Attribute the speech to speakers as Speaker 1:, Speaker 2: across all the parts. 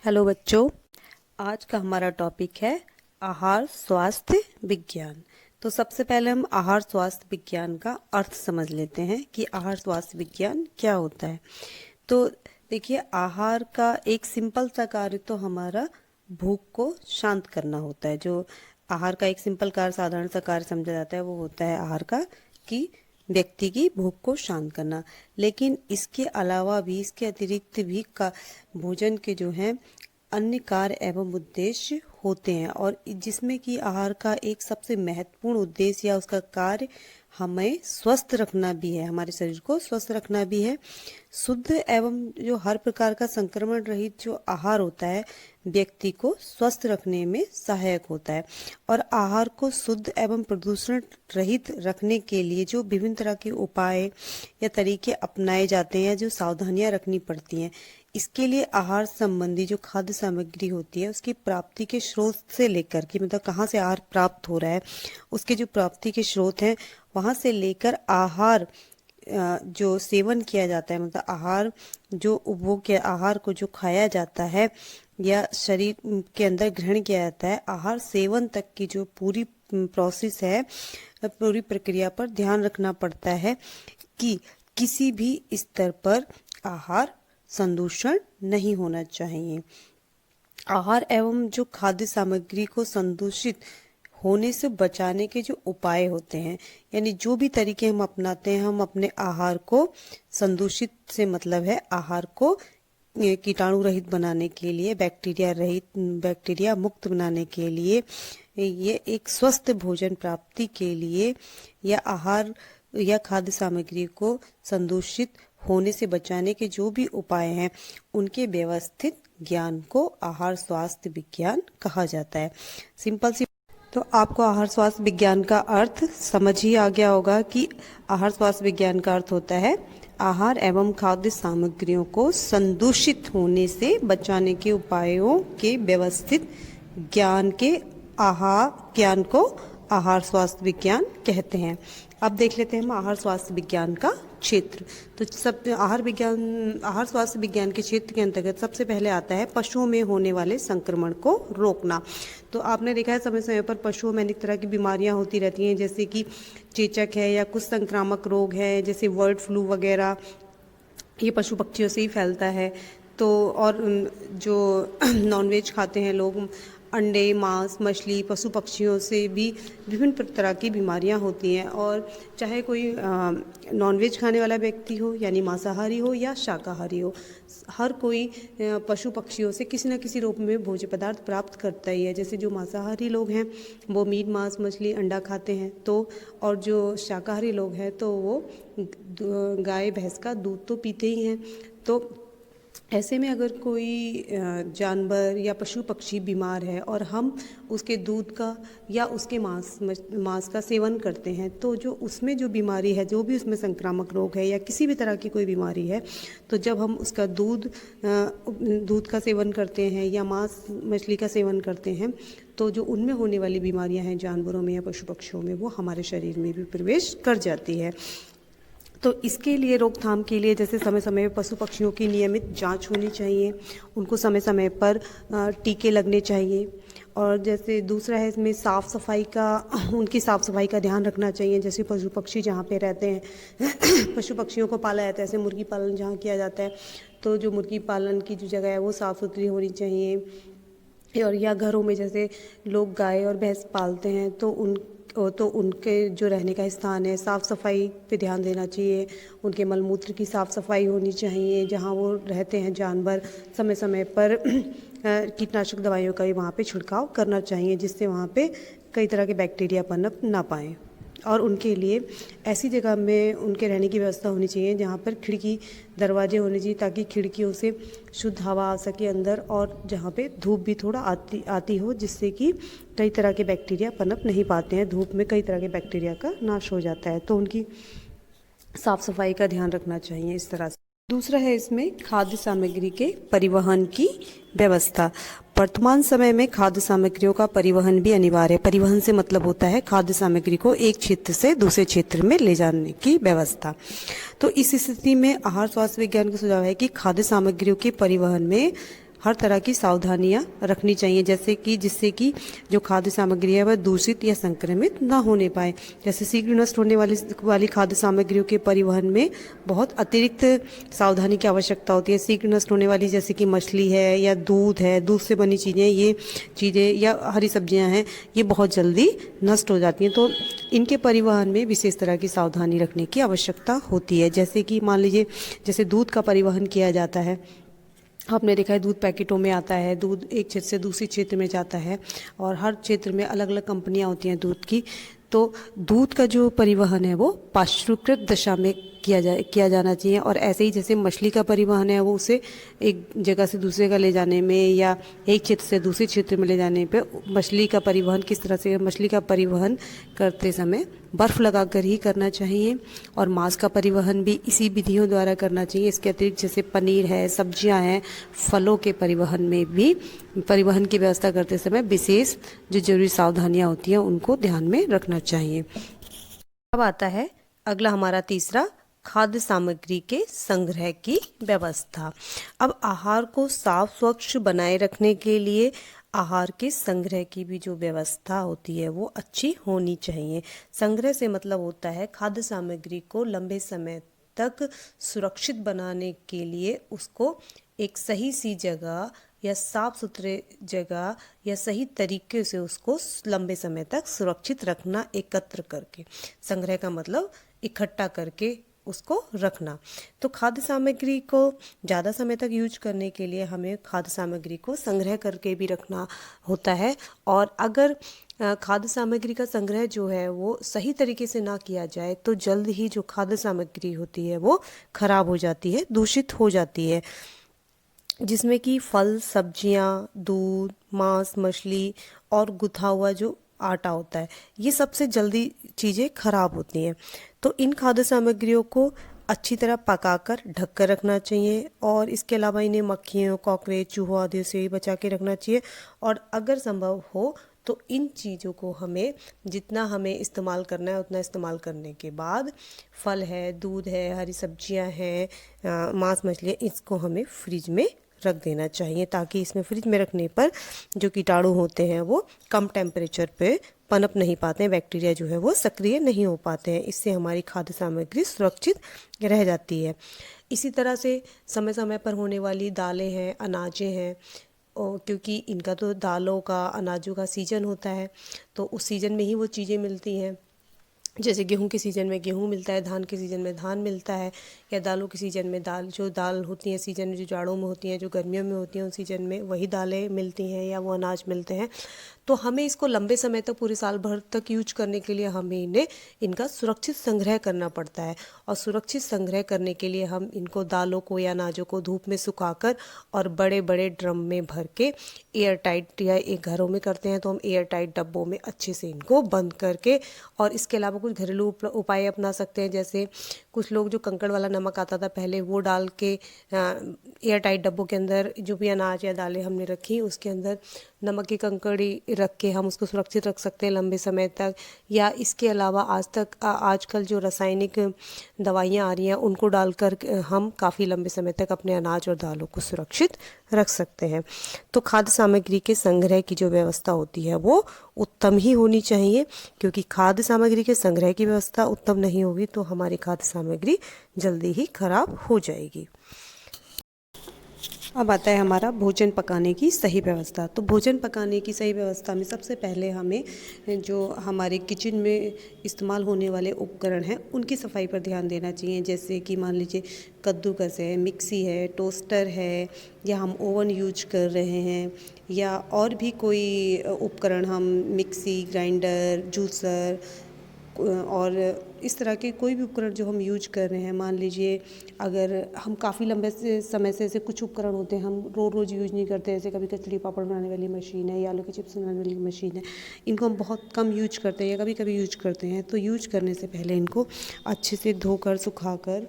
Speaker 1: Hello बच्चों, आज का हमारा टॉपिक है आहार स्वास्थ्य विज्ञान। तो सबसे पहले हम आहार स्वास्थ्य विज्ञान का अर्थ समझ लेते हैं कि आहार स्वास्थ्य विज्ञान क्या होता है। तो देखिए, आहार का एक सिंपल सा कार्य तो हमारा भूख को शांत करना होता है। जो आहार का एक सिंपल कार्य, साधारण सा कार्य समझा जाता है, वो होता है आहार का कि व्यक्ति की भूख को शांत करना। लेकिन इसके अलावा भी, इसके अतिरिक्त भी का भोजन के जो है अन्य कार्य एवं उद्देश्य होते हैं, और जिसमें कि आहार का एक सबसे महत्वपूर्ण उद्देश्य या उसका कार्य हमें स्वस्थ रखना भी है, हमारे शरीर को स्वस्थ रखना भी है। शुद्ध एवं जो हर प्रकार का संक्रमण रहित जो आहार होता है, व्यक्ति को स्वस्थ रखने में सहायक होता है। और आहार को शुद्ध एवं प्रदूषण रहित रखने के लिए जो विभिन्न तरह के उपाय या तरीके अपनाए जाते हैं, जो सावधानियां रखनी पड़ती हैं, इसके लिए आहार संबंधी जो खाद्य सामग्री होती है, उसकी प्राप्ति के स्रोत से लेकर कि मतलब कहाँ से आहार प्राप्त हो रहा है, उसके जो प्राप्ति के स्रोत हैं, वहां से लेकर आहार जो सेवन किया जाता है, मतलब आहार जो उपभोग किया, आहार को जो खाया जाता है या शरीर के अंदर ग्रहण किया जाता है, आहार सेवन तक की जो पूरी प्रोसेस है, पूरी प्रक्रिया पर ध्यान रखना पड़ता है कि किसी भी स्तर पर आहार संदूषण नहीं होना चाहिए। आहार एवं जो खाद्य सामग्री को संदूषित होने से बचाने के जो उपाय होते हैं, यानी जो भी तरीके हम अपनाते हैं, हम अपने आहार को संदूषित से मतलब है आहार को कीटाणु रहित बनाने के लिए, बैक्टीरिया मुक्त बनाने के लिए, ये एक स्वस्थ भोजन प्राप्ति के लिए, या आहार या खाद्य सामग्री को संदूषित होने से बचाने के जो भी उपाय हैं, उनके व्यवस्थित ज्ञान को आहार स्वास्थ्य विज्ञान कहा जाता है। सिंपल सी तो आपको आहार स्वास्थ्य विज्ञान का अर्थ समझ ही आ गया होगा कि आहार स्वास्थ्य विज्ञान का अर्थ होता है आहार एवं खाद्य सामग्रियों को संदूषित होने से बचाने के उपायों के व्यवस्थित ज्ञान ज्ञान को आहार स्वास्थ्य विज्ञान कहते हैं। अब देख लेते हैं हम आहार स्वास्थ्य विज्ञान का क्षेत्र। तो आहार स्वास्थ्य विज्ञान के क्षेत्र के अंतर्गत सबसे पहले आता है पशुओं में होने वाले संक्रमण को रोकना। तो आपने देखा है समय समय पर पशुओं में अनेक तरह की बीमारियां होती रहती हैं, जैसे कि चेचक है या कुछ संक्रामक रोग है, जैसे बर्ड फ्लू वगैरह, ये पशु पक्षियों से ही फैलता है। तो और जो नॉनवेज खाते हैं लोग, अंडे, मांस, मछली, पशु पक्षियों से भी विभिन्न तरह की बीमारियां होती हैं। और चाहे कोई नॉनवेज खाने वाला व्यक्ति हो, यानी मांसाहारी हो या शाकाहारी हो, हर कोई पशु पक्षियों से किसी न किसी रूप में भोज्य पदार्थ प्राप्त करता ही है। जैसे जो मांसाहारी लोग हैं वो मीट, मांस, मछली, अंडा खाते हैं, तो और जो शाकाहारी लोग हैं तो वो गाय भैंस का दूध तो पीते ही हैं। तो ऐसे में अगर कोई जानवर या पशु पक्षी बीमार है और हम उसके दूध का या उसके मांस का सेवन करते हैं, तो जो उसमें जो बीमारी है, जो भी उसमें संक्रामक रोग है या किसी भी तरह की कोई बीमारी है, तो जब हम उसका दूध का सेवन करते हैं या मांस मछली का सेवन करते हैं, तो जो उनमें होने वाली बीमारियां हैं जानवरों में या पशु पक्षियों में, वो हमारे शरीर में भी प्रवेश कर जाती है। तो इसके लिए, रोकथाम के लिए, जैसे समय समय पर पशु पक्षियों की नियमित जांच होनी चाहिए, उनको समय समय पर टीके लगने चाहिए। और जैसे दूसरा है इसमें उनकी साफ़ सफाई का ध्यान रखना चाहिए। जैसे पशु पक्षी जहाँ पे रहते हैं पशु पक्षियों को पाला जाता है, जैसे मुर्गी पालन जहाँ किया जाता है, तो जो मुर्गी पालन की जो जगह है वो साफ़ सुथरी होनी चाहिए। और या घरों में जैसे लोग गाय और भैंस पालते हैं, तो उनके जो रहने का स्थान है, साफ़ सफाई पे ध्यान देना चाहिए। उनके मलमूत्र की साफ़ सफाई होनी चाहिए। जहाँ वो रहते हैं जानवर, समय समय पर कीटनाशक दवाइयों का भी वहाँ पे छिड़काव करना चाहिए, जिससे वहाँ पे कई तरह के बैक्टीरिया पनप ना पाएँ। और उनके लिए ऐसी जगह में उनके रहने की व्यवस्था होनी चाहिए जहाँ पर खिड़की दरवाजे होने चाहिए, ताकि खिड़कियों से शुद्ध हवा आ सके अंदर, और जहाँ पे धूप भी थोड़ा आती हो, जिससे कि कई तरह के बैक्टीरिया पनप नहीं पाते हैं। धूप में कई तरह के बैक्टीरिया का नाश हो जाता है, तो उनकी साफ़ सफाई का ध्यान रखना चाहिए इस तरह से। दूसरा है इसमें खाद्य सामग्री के परिवहन की व्यवस्था। वर्तमान समय में खाद्य सामग्रियों का परिवहन भी अनिवार्य है। परिवहन से मतलब होता है खाद्य सामग्री को एक क्षेत्र से दूसरे क्षेत्र में ले जाने की व्यवस्था। तो इस स्थिति में आहार स्वास्थ्य विज्ञान का सुझाव है कि खाद्य सामग्रियों के परिवहन में हर तरह की सावधानियां रखनी चाहिए, जैसे कि जिससे कि जो खाद्य सामग्री है वह दूषित या संक्रमित ना होने पाए। जैसे शीघ्र नष्ट होने वाली खाद्य सामग्रियों के परिवहन में बहुत अतिरिक्त सावधानी की आवश्यकता होती है। शीघ्र नष्ट होने वाली जैसे कि मछली है या दूध है, दूध से बनी चीज़ें, ये चीज़ें या हरी सब्जियां हैं, ये बहुत जल्दी नष्ट हो जाती हैं। तो इनके परिवहन में विशेष तरह की सावधानी रखने की आवश्यकता होती है। जैसे कि मान लीजिए, जैसे दूध का परिवहन किया जाता है, आपने देखा है दूध पैकेटों में आता है, दूध एक क्षेत्र से दूसरी क्षेत्र में जाता है और हर क्षेत्र में अलग अलग कंपनियां होती हैं दूध की। तो दूध का जो परिवहन है वो पाश्चुकृत दशा में किया जाना चाहिए। और ऐसे ही जैसे मछली का परिवहन है वो उसे एक जगह से दूसरे जगह ले जाने में या एक क्षेत्र से दूसरे क्षेत्र में ले जाने पे मछली का परिवहन किस तरह से, मछली का परिवहन करते समय बर्फ़ लगाकर ही करना चाहिए। और मांस का परिवहन भी इसी विधियों द्वारा करना चाहिए। इसके अतिरिक्त जैसे पनीर है, सब्जियां हैं, फलों के परिवहन में भी परिवहन की व्यवस्था करते समय विशेष जो जरूरी सावधानियां होती हैं उनको ध्यान में रखना चाहिए। अब आता है अगला हमारा तीसरा, खाद्य सामग्री के संग्रह की व्यवस्था। अब आहार को साफ स्वच्छ बनाए रखने के लिए आहार के संग्रह की भी जो व्यवस्था होती है वो अच्छी होनी चाहिए। संग्रह से मतलब होता है खाद्य सामग्री को लंबे समय तक सुरक्षित बनाने के लिए उसको एक सही सी जगह या साफ सुथरे जगह या सही तरीके से उसको लंबे समय तक सुरक्षित रखना, एकत्र करके। संग्रह का मतलब इकट्ठा करके उसको रखना। तो खाद्य सामग्री को ज़्यादा समय तक यूज करने के लिए हमें खाद्य सामग्री को संग्रह करके भी रखना होता है। और अगर खाद्य सामग्री का संग्रह जो है वो सही तरीके से ना किया जाए तो जल्द ही जो खाद्य सामग्री होती है वो खराब हो जाती है, दूषित हो जाती है, जिसमें कि फल, सब्जियां, दूध, मांस, मछली और गुथा हुआ जो आटा होता है, ये सबसे जल्दी चीज़ें खराब होती हैं। तो इन खाद्य सामग्रियों को अच्छी तरह पकाकर ढक कर रखना चाहिए और इसके अलावा इन्हें मक्खियों, कॉकरोच, चूहों आदि से बचा के रखना चाहिए। और अगर संभव हो तो इन चीज़ों को हमें जितना हमें इस्तेमाल करना है उतना इस्तेमाल करने के बाद फल है, दूध है, हरी सब्जियां हैं, मांस, मछली, इसको हमें फ्रिज में रख देना चाहिए, ताकि इसमें फ्रिज में रखने पर जो कीटाणु होते हैं वो कम टेम्परेचर पे पनप नहीं पाते हैं, बैक्टीरिया जो है वो सक्रिय नहीं हो पाते हैं। इससे हमारी खाद्य सामग्री सुरक्षित रह जाती है। इसी तरह से समय समय पर होने वाली दालें हैं, अनाजें हैं, और क्योंकि इनका तो दालों का, अनाजों का सीजन होता है, तो उस सीजन में ही वो चीज़ें मिलती हैं। जैसे गेहूं के सीज़न में गेहूं मिलता है, धान के सीज़न में धान मिलता है, या दालों के सीज़न में दाल होती हैं सीज़न में, जो जाड़ों में होती हैं, जो गर्मियों में होती हैं उन सीज़न में वही दालें मिलती हैं या वो अनाज मिलते हैं। तो हमें इसको लंबे समय तक, पूरे साल भर तक यूज करने के लिए हमें इनका सुरक्षित संग्रह करना पड़ता है। और सुरक्षित संग्रह करने के लिए हम इनको, दालों को या अनाजों को धूप में सुखाकर और बड़े बड़े ड्रम में भर के एयर टाइट, या एक घरों में करते हैं तो हम एयर टाइट डब्बों में अच्छे से इनको बंद करके, और इसके अलावा कुछ घरेलू उपाय अपना सकते हैं। जैसे कुछ लोग जो कंकड़ वाला नमक आता था पहले, वो डाल के एयर टाइट डब्बों के अंदर जो भी अनाज या दालें हमने रखी उसके अंदर नमक की कंकड़ी रख के हम उसको सुरक्षित रख सकते हैं लंबे समय तक। या इसके अलावा आजकल जो रासायनिक दवाइयाँ आ रही हैं उनको डालकर हम काफ़ी लंबे समय तक अपने अनाज और दालों को सुरक्षित रख सकते हैं। तो खाद्य सामग्री के संग्रह की जो व्यवस्था होती है वो उत्तम ही होनी चाहिए, क्योंकि खाद्य सामग्री के संग्रह की व्यवस्था उत्तम नहीं होगी तो हमारी खाद्य सामग्री जल्दी ही खराब हो जाएगी। अब आता है हमारा भोजन पकाने की सही व्यवस्था। तो भोजन पकाने की सही व्यवस्था में सबसे पहले हमें जो हमारे किचन में इस्तेमाल होने वाले उपकरण हैं उनकी सफाई पर ध्यान देना चाहिए। जैसे कि मान लीजिए कद्दूकस है, मिक्सी है, टोस्टर है, या हम ओवन यूज कर रहे हैं, या और भी कोई उपकरण, हम मिक्सी, ग्राइंडर, जूसर और इस तरह के कोई भी उपकरण जो हम यूज कर रहे हैं। मान लीजिए अगर हम काफ़ी लंबे समय से ऐसे कुछ उपकरण होते हैं हम रोज़ यूज नहीं करते, जैसे कभी कचड़ी पापड़ बनाने वाली मशीन है या आलू के चिप्स बनाने वाली मशीन है, इनको हम बहुत कम यूज करते हैं या कभी कभी यूज करते हैं। तो यूज करने से पहले इनको अच्छे से धोकर, सुखाकर,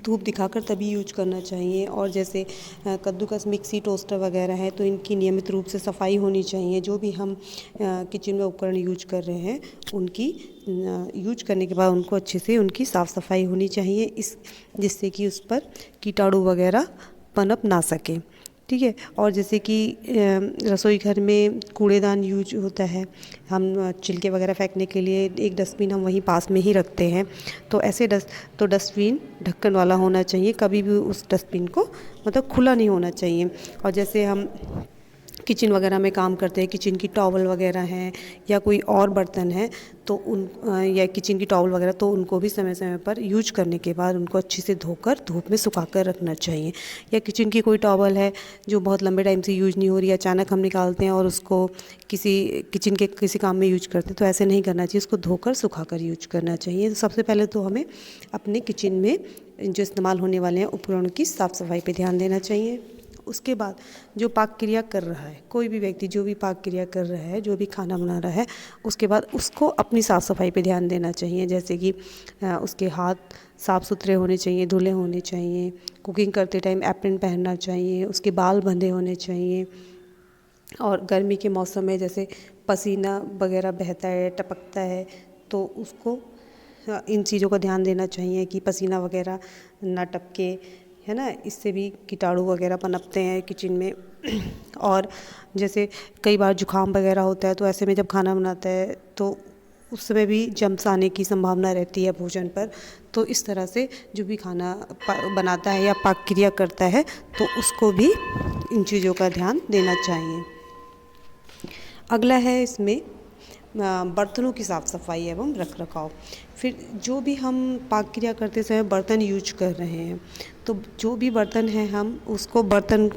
Speaker 1: धूप दिखाकर तभी यूज करना चाहिए। और जैसे कद्दूकस, मिक्सी, टोस्टर वगैरह है तो इनकी नियमित रूप से सफाई होनी चाहिए। जो भी हम किचन में उपकरण यूज कर रहे हैं उनकी यूज करने के बाद उनको अच्छे से उनकी साफ़ सफाई होनी चाहिए, जिससे कि उस पर कीटाणु वगैरह पनप ना सके। ठीक है। और जैसे कि रसोई घर में कूड़ेदान यूज होता है, हम छिलके वगैरह फेंकने के लिए एक डस्टबिन हम वहीं पास में ही रखते हैं। तो ऐसे डस्टबिन ढक्कन वाला होना चाहिए, कभी भी उस डस्टबिन को मतलब खुला नहीं होना चाहिए। और जैसे हम किचन वगैरह में काम करते हैं, किचन की टॉवल वगैरह हैं या कोई और बर्तन है तो या किचन की टॉवल वगैरह, तो उनको भी समय समय पर यूज करने के बाद उनको अच्छे से धोकर धूप में सुखा कर रखना चाहिए। या किचन की कोई टॉवल है जो बहुत लंबे टाइम से यूज नहीं हो रही है, अचानक हम निकालते हैं और उसको किसी किचन के किसी काम में यूज करते हैं, तो ऐसे नहीं करना चाहिए, उसको धोकर सुखा कर यूज करना चाहिए। तो सबसे पहले तो हमें अपने किचन में जो इस्तेमाल होने वाले हैं उपकरणों की साफ़ सफाई पर ध्यान देना चाहिए। उसके बाद जो पाक क्रिया कर रहा है, कोई भी व्यक्ति जो भी पाक क्रिया कर रहा है, जो भी खाना बना रहा है, उसके बाद उसको अपनी साफ़ सफाई पे ध्यान देना चाहिए। जैसे कि उसके हाथ साफ़ सुथरे होने चाहिए, धुले होने चाहिए, कुकिंग करते टाइम एप्रन पहनना चाहिए, उसके बाल बंधे होने चाहिए। और गर्मी के मौसम में जैसे पसीना वगैरह बहता है, टपकता है, तो उसको इन चीज़ों का ध्यान देना चाहिए कि पसीना वगैरह ना टपके, है ना। इससे भी कीटाणु वगैरह पनपते हैं किचन में। और जैसे कई बार जुकाम वगैरह होता है, तो ऐसे में जब खाना बनाता है तो उस समय भी जम्स आने की संभावना रहती है भोजन पर। तो इस तरह से जो भी खाना बनाता है या पाक क्रिया करता है, तो उसको भी इन चीज़ों का ध्यान देना चाहिए। अगला है इसमें बर्तनों की साफ़ सफाई एवं रख रखाव। फिर जो भी हम पाक क्रिया करते समय बर्तन यूज कर रहे हैं, तो जो भी बर्तन है हम उसको बर्तन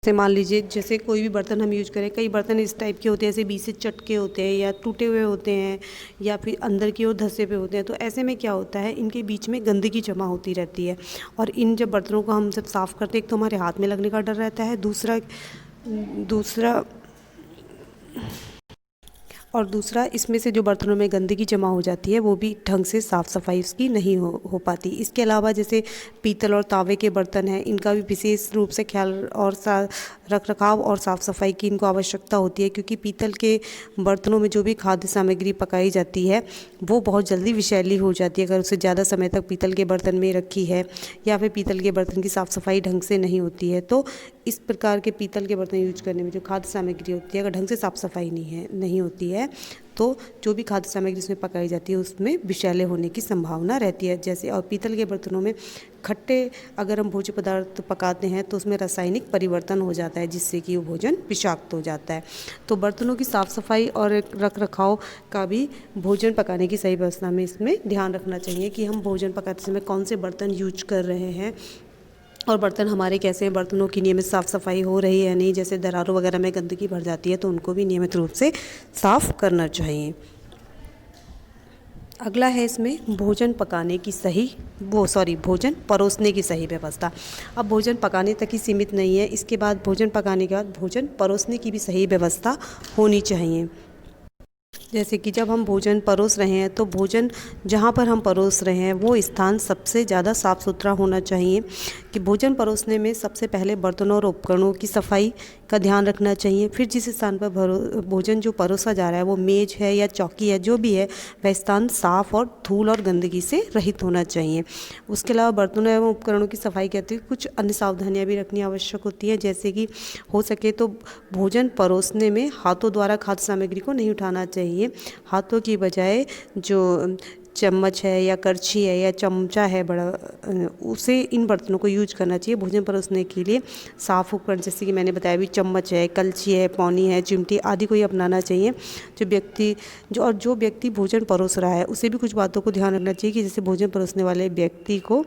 Speaker 1: से मान लीजिए जैसे कोई भी बर्तन हम यूज करें, कई बर्तन इस टाइप के होते हैं, जैसे बीच से चटके होते हैं या टूटे हुए होते हैं या फिर अंदर की ओर धंसे पे होते हैं। तो ऐसे में क्या होता है, इनके बीच में गंदगी जमा होती रहती है। और इन जब बर्तनों को हम जब साफ़ करते हैं, एक तो हमारे हाथ में लगने का डर रहता है, दूसरा इसमें से जो बर्तनों में गंदगी जमा हो जाती है वो भी ढंग से साफ़ सफाई उसकी नहीं हो पाती। इसके अलावा जैसे पीतल और तावे के बर्तन हैं, इनका भी विशेष रूप से ख्याल और रख रखाव और साफ़ सफाई की इनको आवश्यकता होती है, क्योंकि पीतल के बर्तनों में जो भी खाद्य सामग्री पकाई जाती है वो बहुत जल्दी विषैली हो जाती है अगर उसे ज़्यादा समय तक पीतल के बर्तन में रखी है, या फिर पीतल के बर्तन की साफ़ सफाई ढंग से नहीं होती है। तो इस प्रकार के पीतल के बर्तन यूज करने में जो खाद्य सामग्री होती है, अगर ढंग से साफ़ सफाई नहीं होती है, तो जो भी खाद्य सामग्री उसमें पकाई जाती है उसमें विषैले होने की संभावना रहती है। जैसे और पीतल के बर्तनों में खट्टे अगर हम भोज्य पदार्थ पकाते हैं तो उसमें रासायनिक परिवर्तन हो जाता है, जिससे कि वो भोजन विषाक्त हो जाता है। तो बर्तनों की साफ़ सफाई और रख रखाव का भी भोजन पकाने की सही व्यवस्था में इसमें ध्यान रखना चाहिए कि हम भोजन पकाते समय कौन से बर्तन यूज कर रहे हैं और बर्तन हमारे कैसे हैं, बर्तनों की नियमित साफ़ सफाई हो रही है या नहीं। जैसे दरारों वगैरह में गंदगी भर जाती है तो उनको भी नियमित रूप से साफ़ करना चाहिए। अगला है इसमें भोजन परोसने की सही व्यवस्था। अब भोजन पकाने तक ही सीमित नहीं है, इसके बाद भोजन पकाने के बाद भोजन परोसने की भी सही व्यवस्था होनी चाहिए। जैसे कि जब हम भोजन परोस रहे हैं तो भोजन जहाँ पर हम परोस रहे हैं वो स्थान सबसे ज़्यादा साफ़ सुथरा होना चाहिए। कि भोजन परोसने में सबसे पहले बर्तनों और उपकरणों की सफाई का ध्यान रखना चाहिए। फिर जिस स्थान पर भोजन जो परोसा जा रहा है, वो मेज है या चौकी है, जो भी है, वह स्थान साफ़ और धूल और गंदगी से रहित होना चाहिए। उसके अलावा बर्तनों एवं उपकरणों की सफाई के अतिरिक्त कुछ अन्य सावधानियाँ भी रखनी आवश्यक होती हैं। जैसे कि हो सके तो भोजन परोसने में हाथों द्वारा खाद्य सामग्री को नहीं उठाना चाहिए। हाथों की बजाय जो चम्मच है या करछी है या चमचा है बड़ा, उसे इन बर्तनों को यूज करना चाहिए भोजन परोसने के लिए। साफ़ उपकरण जैसे कि मैंने बताया भी, चम्मच है, कलछी है, पौनी है, चिमटी आदि को ही अपनाना चाहिए। जो व्यक्ति भोजन परोस रहा है उसे भी कुछ बातों को ध्यान रखना चाहिए कि जैसे भोजन परोसने वाले व्यक्ति को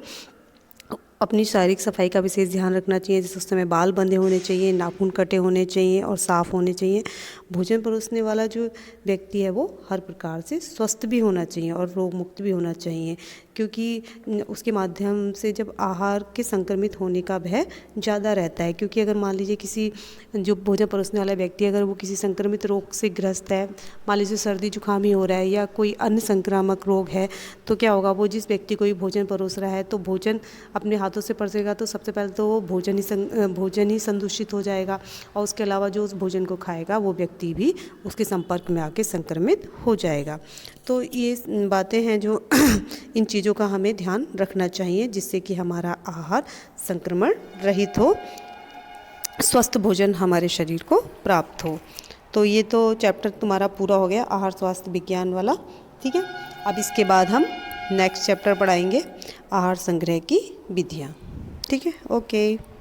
Speaker 1: अपनी शारीरिक सफाई का विशेष ध्यान रखना चाहिए। जैसे उस समय बाल बंधे होने चाहिए, नाखून कटे होने चाहिए और साफ़ होने चाहिए। भोजन परोसने वाला जो व्यक्ति है वो हर प्रकार से स्वस्थ भी होना चाहिए और रोग मुक्त भी होना चाहिए, क्योंकि उसके माध्यम से जब आहार के संक्रमित होने का भय ज़्यादा रहता है। क्योंकि अगर मान लीजिए किसी जो भोजन परोसने वाला व्यक्ति अगर वो किसी संक्रमित रोग से ग्रस्त है, मान लीजिए सर्दी जुकाम ही हो रहा है या कोई अन्य संक्रामक रोग है, तो क्या होगा, वो जिस व्यक्ति को भी भोजन परोस रहा है तो भोजन अपने हाथों से परोसेगा तो सबसे पहले तो वो भोजन ही संदूषित हो जाएगा और उसके अलावा जो उस भोजन को खाएगा वो व्यक्ति व्यक्ति भी उसके संपर्क में आके संक्रमित हो जाएगा। तो ये बातें हैं जो इन चीज़ों का हमें ध्यान रखना चाहिए, जिससे कि हमारा आहार संक्रमण रहित हो, स्वस्थ भोजन हमारे शरीर को प्राप्त हो। तो ये तो चैप्टर तुम्हारा पूरा हो गया, आहार स्वास्थ्य विज्ञान वाला। ठीक है, अब इसके बाद हम नेक्स्ट चैप्टर पढ़ाएंगे, आहार संग्रह की विधियाँ। ठीक है, ओके।